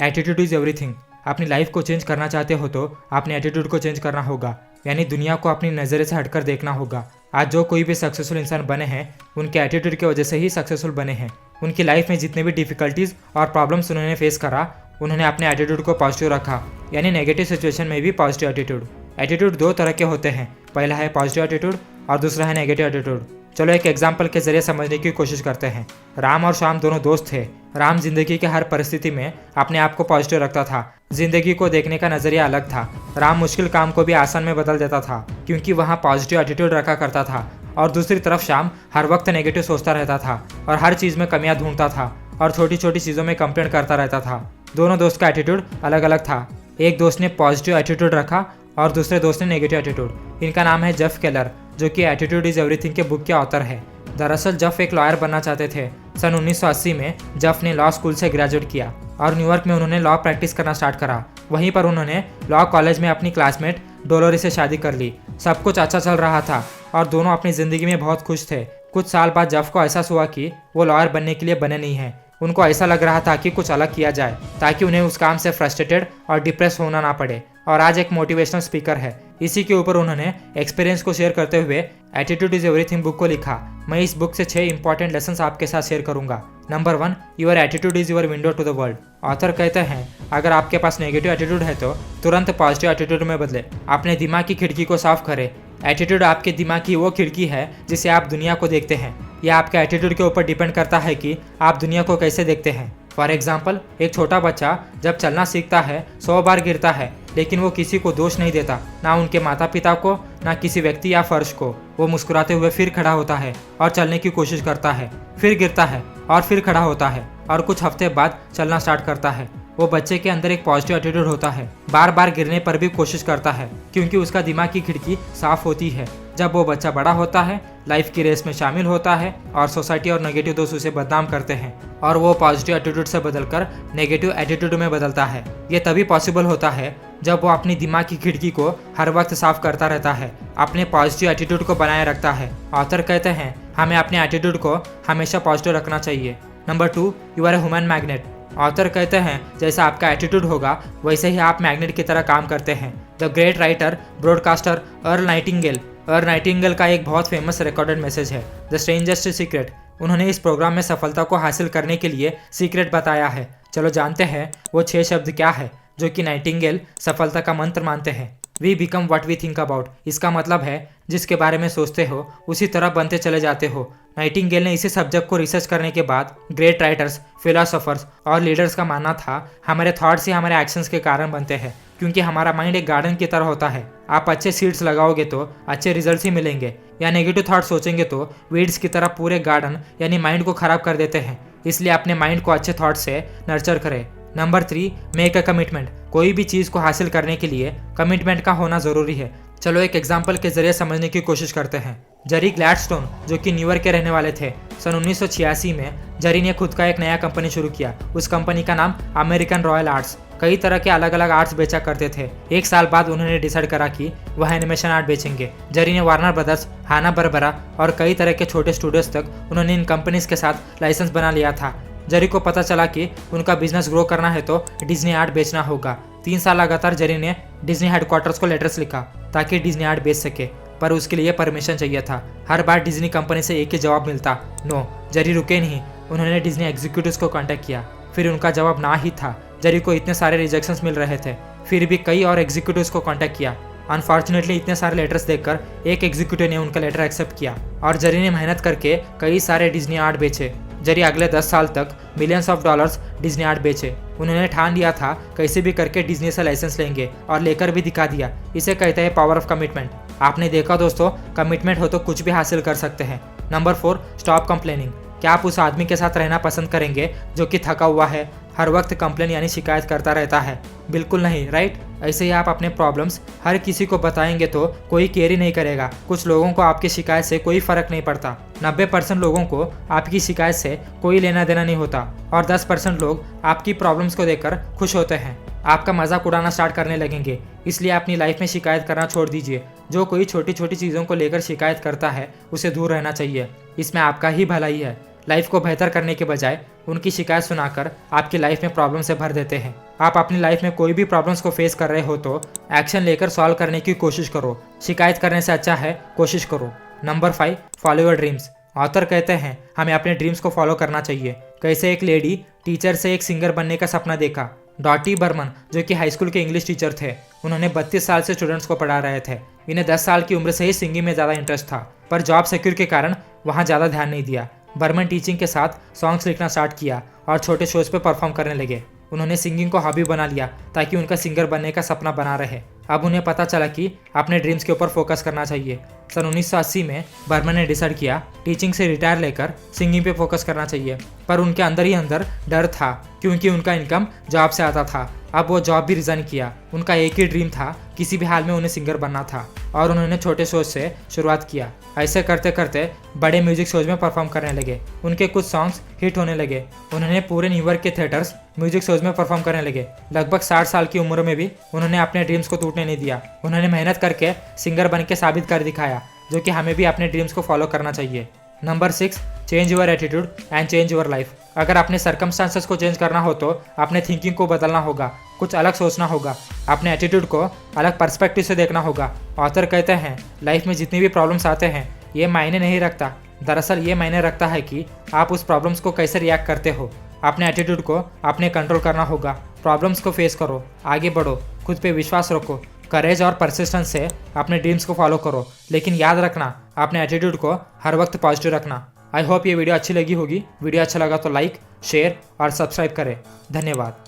Attitude is everything. अपनी life को change करना चाहते हो तो अपने एटीट्यूड को चेंज करना होगा, यानी दुनिया को अपनी नज़रिए से हटकर देखना होगा। आज जो कोई भी सक्सेसफुल इंसान बने हैं उनके एटीट्यूड की वजह से ही सक्सेसफुल बने हैं। उनकी लाइफ में जितने भी डिफिकल्टीज और प्रॉब्लम्स उन्होंने फेस करा, उन्होंने अपने एटीट्यूड को पॉजिटिव रखा, यानी नेगेटिव सिचुएशन में भी पॉजिटिव एटीट्यूड। एटीट्यूड दो तरह के होते हैं, पहला है पॉजिटिव एटीट्यूड और दूसरा है नेगेटिव एटीट्यूड। चलो एक एग्जाम्पल के जरिए समझने की कोशिश करते हैं। राम और श्याम दोनों दोस्त थे। राम जिंदगी के हर परिस्थिति में अपने आप को पॉजिटिव रखता था। जिंदगी को देखने का नजरिया अलग था। राम मुश्किल काम को भी आसान में बदल देता था क्योंकि वहाँ पॉजिटिव एटीट्यूड रखा करता था। और दूसरी तरफ श्याम हर वक्त नेगेटिव सोचता रहता था और हर चीज़ में कमियां ढूंढता था और छोटी छोटी चीज़ों में कंप्लेंट करता रहता था। दोनों दोस्त का एटीट्यूड अलग अलग था। एक दोस्त ने पॉजिटिव एटीट्यूड रखा और दूसरे दोस्त ने नेगेटिव एटीट्यूड। इनका नाम है जेफ केलर, जो कि एटीट्यूड इज एवरीथिंग के बुक के ऑथर है। दरअसल जेफ एक लॉयर बनना चाहते थे। सन 1980 में जेफ ने लॉ स्कूल से ग्रेजुएट किया और न्यूयॉर्क में उन्होंने लॉ प्रैक्टिस करना स्टार्ट करा। वहीं पर उन्होंने लॉ कॉलेज में अपनी क्लासमेट डोलोरी से शादी कर ली। सब कुछ अच्छा चल रहा था और दोनों अपनी ज़िंदगी में बहुत खुश थे। कुछ साल बाद जेफ को एहसास हुआ कि वो लॉयर बनने के लिए बने नहीं हैं। उनको ऐसा लग रहा था कि कुछ अलग किया जाए ताकि उन्हें उस काम से फ्रस्ट्रेटेड और डिप्रेस होना ना पड़े। और आज एक मोटिवेशनल स्पीकर है। इसी के ऊपर उन्होंने एक्सपीरियंस को शेयर करते हुए एटीट्यूड इज एवरीथिंग बुक को लिखा। मैं इस बुक से 6 इंपॉर्टेंट लेसन्स आपके साथ शेयर करूंगा। Number 1, your attitude is your window to the world. Author कहते हैं अगर आपके पास नेगेटिव एटीट्यूड है तो तुरंत पॉजिटिव एटीट्यूड में बदले। अपने दिमाग की खिड़की को साफ करें। एटीट्यूड आपके दिमाग की वो खिड़की है जिससे आप दुनिया को देखते हैं। यह आपके एटीट्यूड के ऊपर डिपेंड करता है कि आप दुनिया को कैसे देखते हैं। फॉर एग्जाम्पल, एक छोटा बच्चा जब चलना सीखता है 100 बार गिरता है, लेकिन वो किसी को दोष नहीं देता, ना उनके माता पिता को, ना किसी व्यक्ति या फर्श को। वो मुस्कुराते हुए फिर खड़ा होता है और चलने की कोशिश करता है, फिर गिरता है और फिर खड़ा होता है और कुछ हफ्ते बाद चलना स्टार्ट करता है। वो बच्चे के अंदर एक पॉजिटिव एटीट्यूड होता है। बार बार गिरने पर भी कोशिश करता है क्योंकि उसका दिमाग की खिड़की साफ होती है। जब वो बच्चा बड़ा होता है, लाइफ की रेस में शामिल होता है और सोसाइटी और नेगेटिव दोस्त उसे बदनाम करते हैं और वो पॉजिटिव एटीट्यूड से बदलकर नेगेटिव एटीट्यूड में बदलता है। ये तभी पॉसिबल होता है जब वो अपनी दिमाग की खिड़की को हर वक्त साफ करता रहता है, अपने पॉजिटिव एटीट्यूड को बनाए रखता है। ऑथर कहते हैं हमें अपने एटीट्यूड को हमेशा पॉजिटिव रखना चाहिए। Number 2, you are a human magnet. Author कहते हैं जैसा आपका एटीट्यूड होगा वैसे ही आप मैग्नेट की तरह काम करते हैं। The great writer broadcaster earl Nightingale का एक बहुत फेमस रिकॉर्डेड मैसेज है, द स्ट्रेंजर्स सीक्रेट। उन्होंने इस प्रोग्राम में सफलता को हासिल करने के लिए सीक्रेट बताया है। चलो जानते हैं वो 6 शब्द क्या है जो कि नाइटिंगेल सफलता का मंत्र मानते हैं। We become what we think about. इसका मतलब है जिसके बारे में सोचते हो उसी तरह बनते चले जाते हो। नाइटिंगेल ने इसी सब्जेक्ट को रिसर्च करने के बाद ग्रेट राइटर्स, फिलोसोफर्स और लीडर्स का मानना था हमारे थॉट्स ही हमारे एक्शंस के कारण बनते हैं, क्योंकि हमारा माइंड एक गार्डन की तरह होता है। आप अच्छे सीड्स लगाओगे तो अच्छे रिजल्ट्स ही मिलेंगे, या नेगेटिव थॉट सोचेंगे तो वीड्स की तरह पूरे गार्डन यानी माइंड को खराब कर देते हैं। इसलिए अपने माइंड को अच्छे थॉट से नर्चर करें। Number 3, make a commitment. कोई भी चीज़ को हासिल करने के लिए कमिटमेंट का होना ज़रूरी है। चलो एक एग्जाम्पल के जरिए समझने की कोशिश करते हैं। जेरी ग्लैडस्टोन, जो कि न्यूयॉर्क के रहने वाले थे, सन 1986 में जेरी ने खुद का एक नया कंपनी शुरू किया। उस कंपनी का नाम अमेरिकन रॉयल आर्ट्स। कई तरह के अलग अलग आर्ट्स बेचा करते थे। एक साल बाद उन्होंने डिसाइड करा कि वह एनिमेशन आर्ट बेचेंगे। जेरी ने वार्नर ब्रदर्स, हाना बरबरा और कई तरह के छोटे स्टूडियोज तक उन्होंने इन कंपनीज के साथ लाइसेंस बना लिया था। जेरी को पता चला कि उनका बिजनेस ग्रो करना है तो डिज्नी आर्ट बेचना होगा। 3 साल लगातार जेरी ने डिज्नी हेडक्वार्टर्स को लेटर्स लिखा ताकि डिज्नी आर्ट बेच सके, पर उसके लिए परमिशन चाहिए था। हर बार डिज्नी कंपनी से एक ही जवाब मिलता, नो। जेरी रुके नहीं, उन्होंने डिज्नी एग्जीक्यूटिव्स को कांटेक्ट किया, फिर उनका जवाब ना ही था। जेरी को इतने सारे रिजेक्शंस मिल रहे थे, फिर भी कई और एग्जीक्यूटिव्स को कांटेक्ट किया। अनफॉर्चुनेटली इतने सारे लेटर्स देखकर एक एग्जीक्यूटिव ने उनका लेटर एक्सेप्ट किया और जेरी ने मेहनत करके कई सारे डिज्नी आर्ट बेचे। जेरी अगले 10 साल तक millions of dollars Disney art बेचे। उन्होंने ठान लिया था कैसे भी करके डिज्नी से लाइसेंस लेंगे और लेकर भी दिखा दिया। इसे कहते हैं पावर ऑफ कमिटमेंट। आपने देखा दोस्तों, कमिटमेंट हो तो कुछ भी हासिल कर सकते हैं। Number 4, stop complaining. क्या आप उस आदमी के साथ रहना पसंद करेंगे जो कि थका हुआ है, हर वक्त कंप्लेन यानी शिकायत करता रहता है? बिल्कुल नहीं, राइट? ऐसे ही आप अपने प्रॉब्लम्स हर किसी को बताएंगे तो कोई केयर ही नहीं करेगा। कुछ लोगों को आपकी शिकायत से कोई फर्क नहीं पड़ता। 90% लोगों को आपकी शिकायत से कोई लेना देना नहीं होता और 10% लोग आपकी प्रॉब्लम्स को देखकर खुश होते हैं, आपका मजाक उड़ाना स्टार्ट करने लगेंगे। इसलिए अपनी लाइफ में शिकायत करना छोड़ दीजिए। जो कोई छोटी छोटी चीज़ों को लेकर शिकायत करता है उसे दूर रहना चाहिए, इसमें आपका ही भलाई है। लाइफ को बेहतर करने के बजाय उनकी शिकायत सुनाकर आपकी लाइफ में प्रॉब्लम से भर देते हैं। आप अपनी लाइफ में कोई भी प्रॉब्लम्स को फेस कर रहे हो तो एक्शन लेकर सॉल्व करने की कोशिश करो। शिकायत करने से अच्छा है कोशिश करो। Number 5, follow your dreams. Author कहते हैं हमें अपने ड्रीम्स को फॉलो करना चाहिए। कैसे एक लेडी टीचर से एक सिंगर बनने का सपना देखा। डॉटी बर्मन जो कि हाई स्कूल के इंग्लिश टीचर थे, उन्होंने 32 साल से स्टूडेंट्स को पढ़ा रहे थे। इन्हें 10 साल की उम्र से ही सिंगिंग में ज़्यादा इंटरेस्ट था, पर जॉब सिक्योर के कारण वहाँ ज़्यादा ध्यान नहीं दिया। बर्मन टीचिंग के साथ सॉन्ग्स लिखना स्टार्ट किया और छोटे शोज पे परफॉर्म करने लगे। उन्होंने सिंगिंग को हॉबी बना लिया ताकि उनका सिंगर बनने का सपना बना रहे। अब उन्हें पता चला कि अपने ड्रीम्स के ऊपर फोकस करना चाहिए। सन 1980 में बर्मन ने डिसाइड किया टीचिंग से रिटायर लेकर सिंगिंग पे फोकस करना चाहिए, पर उनके अंदर ही अंदर डर था क्योंकि उनका इनकम जॉब से आता था। अब वो जॉब भी रिजाइन किया। उनका एक ही ड्रीम था, किसी भी हाल में उन्हें सिंगर बनना था और उन्होंने छोटे शोज से शुरुआत किया। ऐसे करते करते बड़े म्यूजिक शोज में परफॉर्म करने लगे। उनके कुछ सॉन्ग्स हिट होने लगे। उन्होंने पूरे न्यूयॉर्क के थिएटर्स म्यूजिक शोज में परफॉर्म करने लगे। लगभग 60 साल की उम्र में भी उन्होंने अपने ड्रीम्स को टूटने नहीं दिया। उन्होंने मेहनत करके सिंगर बन के साबित कर दिखाया, जो कि हमें भी अपने ड्रीम्स को फॉलो करना चाहिए। Number 6, change your attitude and change your life. अगर अपने सर्कमस्टांसेस को चेंज करना हो तो अपने थिंकिंग को बदलना होगा, कुछ अलग सोचना होगा, अपने एटीट्यूड को अलग पर्सपेक्टिव से देखना होगा। ऑथर कहते हैं लाइफ में जितनी भी प्रॉब्लम्स आते हैं ये मायने नहीं रखता, दरअसल ये मायने रखता है कि आप उस प्रॉब्लम्स को कैसे रिएक्ट करते हो। अपने एटीट्यूड को अपने कंट्रोल करना होगा। प्रॉब्लम्स को फेस करो, आगे बढ़ो, खुद पे विश्वास रखो, करेज और परसिस्टेंस से अपने ड्रीम्स को फॉलो करो। लेकिन याद रखना अपने एटीट्यूड को हर वक्त पॉजिटिव रखना। आई होप ये वीडियो अच्छी लगी होगी। वीडियो अच्छा लगा तो लाइक, शेयर और सब्सक्राइब करें। धन्यवाद।